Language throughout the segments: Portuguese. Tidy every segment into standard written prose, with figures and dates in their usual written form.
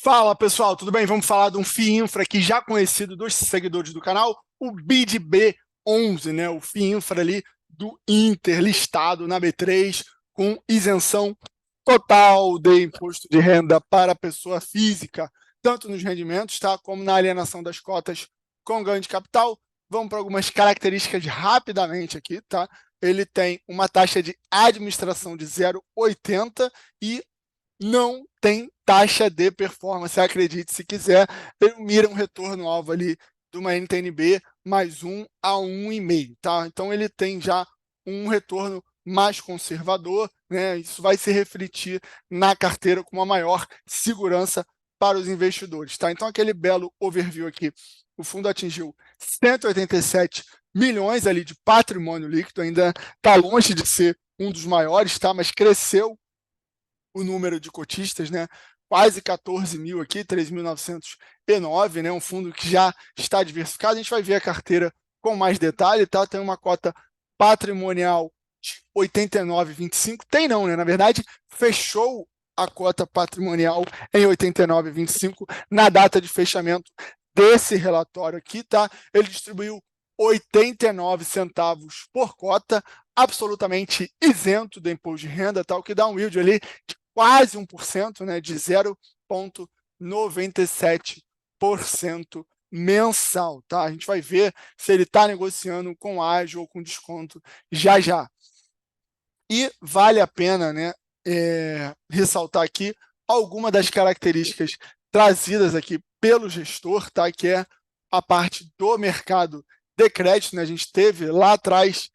Fala pessoal, tudo bem? Vamos falar de um FII Infra aqui já conhecido dos seguidores do canal, o BIDB11, né? O FII Infra ali do Inter, listado na B3, com isenção total de imposto de renda para a pessoa física, tanto nos rendimentos, tá? Como na alienação das cotas com ganho de capital. Vamos para algumas características rapidamente aqui, tá? Ele tem uma taxa de administração de 0,80 e não tem taxa de performance, acredite se quiser, ele mira um retorno-alvo ali de uma NTNB mais 1 a 1,5, tá? Então ele tem já um retorno mais conservador, né? Isso vai se refletir na carteira com uma maior segurança para os investidores, tá? Então aquele belo overview aqui, o fundo atingiu 187 milhões ali de patrimônio líquido, ainda está longe de ser um dos maiores, tá? Mas cresceu o número de cotistas, né? Quase 14 mil aqui, 13.909, né? Um fundo que já está diversificado. A gente vai ver a carteira com mais detalhe, tá? Tem uma cota patrimonial de 89,25. Tem não, né? Na verdade, fechou a cota patrimonial em 89,25 na data de fechamento desse relatório aqui, tá? Ele distribuiu 89 centavos por cota, absolutamente isento do imposto de renda, tá? O que dá um yield ali de quase 1%, né, de 0,97% mensal, tá? A gente vai ver se ele está negociando com ágio ou com desconto já já. E vale a pena, né, ressaltar aqui alguma das características trazidas aqui pelo gestor, tá? Que é a parte do mercado de crédito, né? A gente teve lá atrás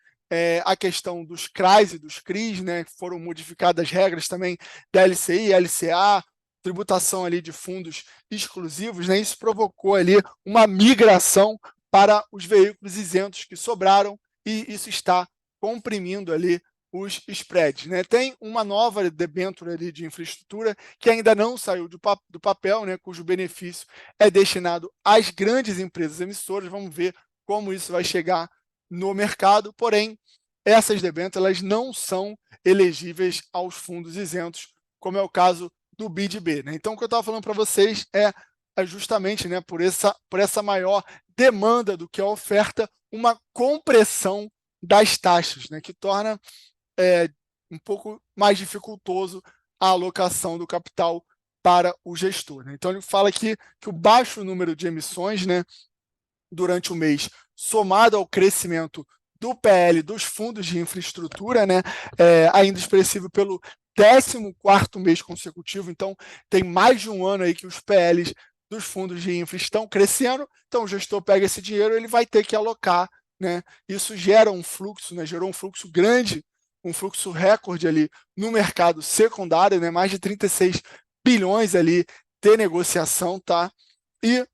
a questão dos CRAs e dos CRIs, né? Foram modificadas as regras também da LCI, LCA, tributação ali de fundos exclusivos, né? Isso provocou ali uma migração para os veículos isentos que sobraram e isso está comprimindo ali os spreads, né? Tem uma nova debênture ali de infraestrutura que ainda não saiu do papel, né? Cujo benefício é destinado às grandes empresas emissoras. Vamos ver como isso vai chegar no mercado, porém, essas debêntures elas não são elegíveis aos fundos isentos, como é o caso do BIDB, né? Então, o que eu estava falando para vocês é justamente, né, por essa maior demanda do que a oferta, uma compressão das taxas, né, que torna um pouco mais dificultoso a alocação do capital para o gestor, né? Então, ele fala aqui que o baixo número de emissões, né, durante o mês, somado ao crescimento do PL dos fundos de infraestrutura, né, ainda expressivo pelo 14º mês consecutivo, então tem mais de um ano aí que os PLs dos fundos de infra estão crescendo, então o gestor pega esse dinheiro, ele vai ter que alocar, né? Isso gera um fluxo, né? Gerou um fluxo grande, um fluxo recorde ali no mercado secundário, né? Mais de 36 bilhões ali de negociação, tá? E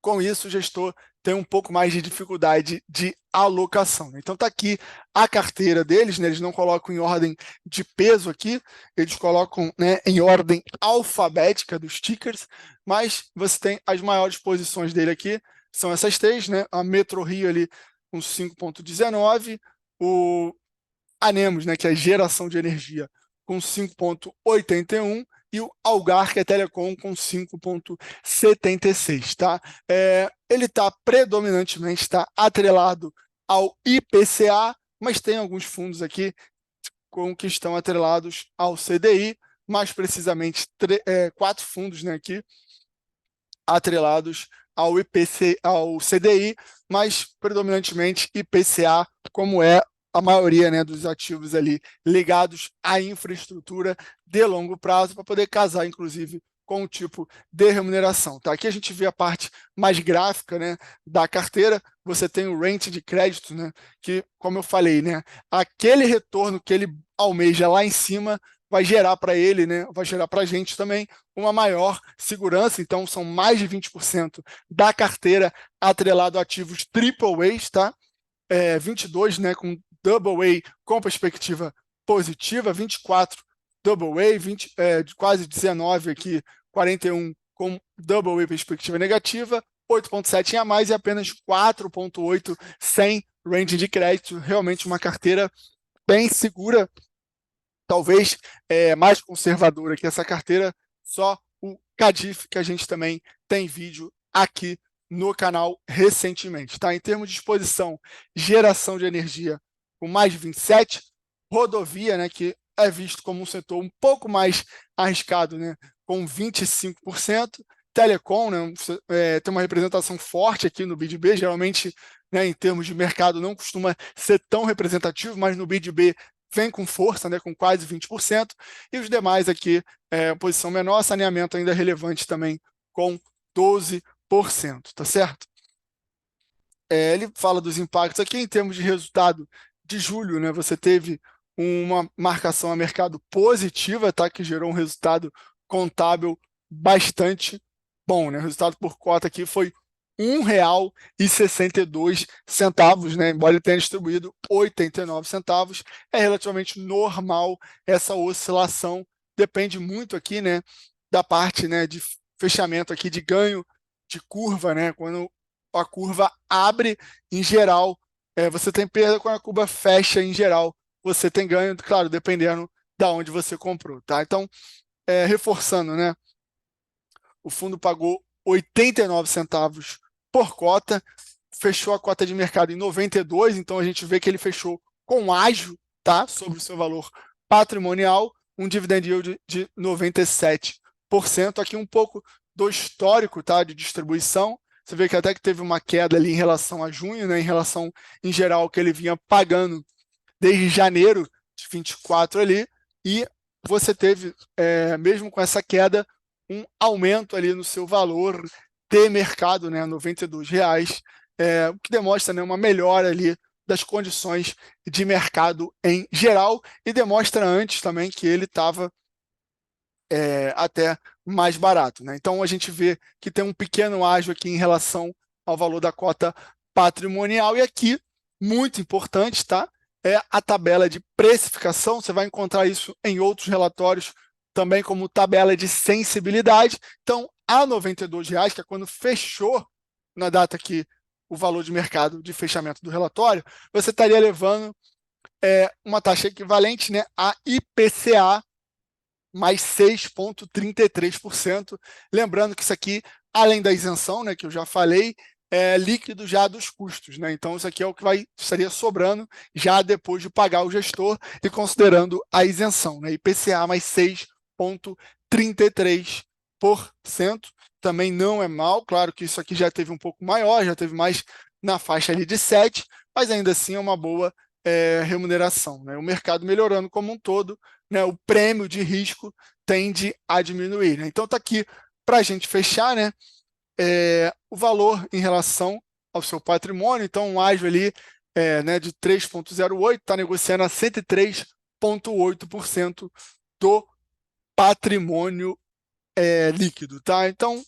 com isso o gestor tem um pouco mais de dificuldade de alocação, né? Então está aqui a carteira deles, né? Eles não colocam em ordem de peso aqui, eles colocam, né, em ordem alfabética dos tickers, mas você tem as maiores posições dele aqui, são essas três, né? A Metro Rio ali com 5,19, o Anemos, né, que é a geração de energia, com 5,81 e o Algar, que é telecom, com 5,76, tá? Ele está predominantemente atrelado ao IPCA, mas tem alguns fundos aqui que estão atrelados ao CDI, mais precisamente 4 fundos, né, aqui atrelados ao ao CDI, mas predominantemente IPCA, como é a maioria, né, dos ativos ali ligados à infraestrutura de longo prazo, para poder casar, inclusive, com o tipo de remuneração. Tá? Aqui a gente vê a parte mais gráfica, né, da carteira, você tem o rate de crédito, né, que, como eu falei, né, aquele retorno que ele almeja lá em cima vai gerar para ele, né, vai gerar para a gente também uma maior segurança. Então, são mais de 20% da carteira atrelado a ativos triple A's, tá? 22, né, com double A com perspectiva positiva, 24 double A, quase 19 aqui, 41 com double A perspectiva negativa, 8,7 em a mais e apenas 4,8 sem range de crédito. Realmente uma carteira bem segura, talvez mais conservadora que essa carteira, só o Cadif, que a gente também tem vídeo aqui no canal recentemente. Tá? Em termos de exposição, geração de energia com mais de 27%, rodovia, né, que é visto como um setor um pouco mais arriscado, né, com 25%, telecom, né, tem uma representação forte aqui no BIDB, geralmente, né, em termos de mercado não costuma ser tão representativo, mas no BIDB vem com força, né, com quase 20%, e os demais aqui, posição menor, saneamento ainda relevante também, com 12%, tá certo? Ele fala dos impactos aqui em termos de resultado de julho, né? Você teve uma marcação a mercado positiva, tá? Que gerou um resultado contábil bastante bom, né? O resultado por cota aqui foi R$ 1,62, né? Embora ele tenha distribuído 89 centavos, é relativamente normal essa oscilação. Depende muito aqui, né? Da parte, né? De fechamento aqui de ganho de curva, né? Quando a curva abre, em geral, você tem perda. Quando a curva fecha, em geral, você tem ganho, claro, dependendo da onde você comprou, tá? Então, reforçando, né? O fundo pagou 89 centavos por cota, fechou a cota de mercado em 92, então a gente vê que ele fechou com ágio, tá? Sobre o seu valor patrimonial, um dividend yield de 97%. Aqui um pouco do histórico, tá? De distribuição. Você vê que até que teve uma queda ali em relação a junho, né? Em relação, em geral, que ele vinha pagando desde janeiro de 24 ali, e você teve, mesmo com essa queda, um aumento ali no seu valor de mercado, né, R$ 92, o que demonstra, né, uma melhora ali das condições de mercado em geral, e demonstra antes também que ele estava até mais barato, né? Então a gente vê que tem um pequeno ágio aqui em relação ao valor da cota patrimonial, e aqui, muito importante, tá? É a tabela de precificação. Você vai encontrar isso em outros relatórios também como tabela de sensibilidade. Então, a R$ 92, que é quando fechou na data que o valor de mercado de fechamento do relatório, você estaria levando uma taxa equivalente, né, a IPCA mais 6,33%. Lembrando que isso aqui, além da isenção, né, que eu já falei, é líquido já dos custos, né? Então, isso aqui é o que estaria sobrando já depois de pagar o gestor e considerando a isenção, né? IPCA mais 6,33%. Também não é mal, claro que isso aqui já teve um pouco maior, já teve mais na faixa ali de 7%, mas ainda assim é uma boa remuneração, né? O mercado melhorando como um todo, né, o prêmio de risco tende a diminuir, né? Então está aqui para a gente fechar, né, o valor em relação ao seu patrimônio. Então um ágio ali né, de 3,08 está negociando a 103,8% do patrimônio líquido, tá? Então,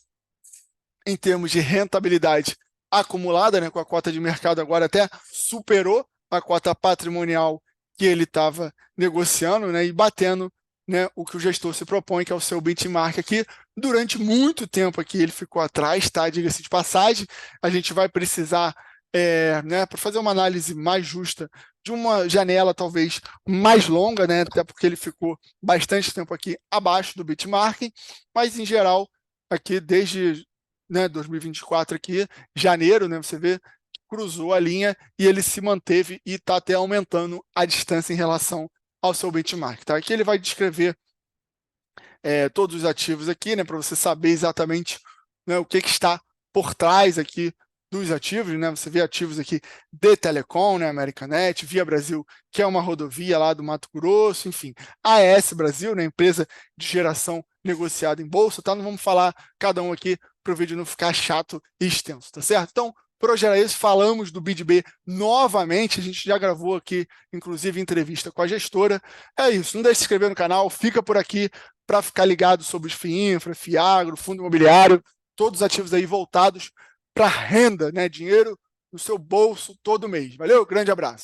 em termos de rentabilidade acumulada, né, com a cota de mercado agora até superou a cota patrimonial que ele estava negociando, né, e batendo, né, o que o gestor se propõe, que é o seu benchmark aqui. Durante muito tempo aqui ele ficou atrás, tá? Diga-se de passagem, a gente vai precisar, né, para fazer uma análise mais justa, de uma janela talvez mais longa, né, até porque ele ficou bastante tempo aqui abaixo do benchmark, mas em geral, aqui desde 2024 aqui, janeiro, né, você vê, cruzou a linha e ele se manteve e está até aumentando a distância em relação ao seu benchmark. Tá? Aqui ele vai descrever todos os ativos aqui, né, para você saber exatamente, né, o que está por trás aqui dos ativos, né? Você vê ativos aqui de Telecom, né, Americanet, Via Brasil, que é uma rodovia lá do Mato Grosso, enfim, AES Brasil, né, empresa de geração negociada em bolsa, tá? Não vamos falar cada um aqui para o vídeo não ficar chato e extenso, tá certo? Então, por hoje era isso, falamos do BIDB novamente, a gente já gravou aqui, inclusive, entrevista com a gestora. É isso, não deixe de se inscrever no canal, fica por aqui para ficar ligado sobre os FIINFRA, FIAGRO, fundo imobiliário, todos os ativos aí voltados para renda, né? Dinheiro no seu bolso todo mês. Valeu, grande abraço.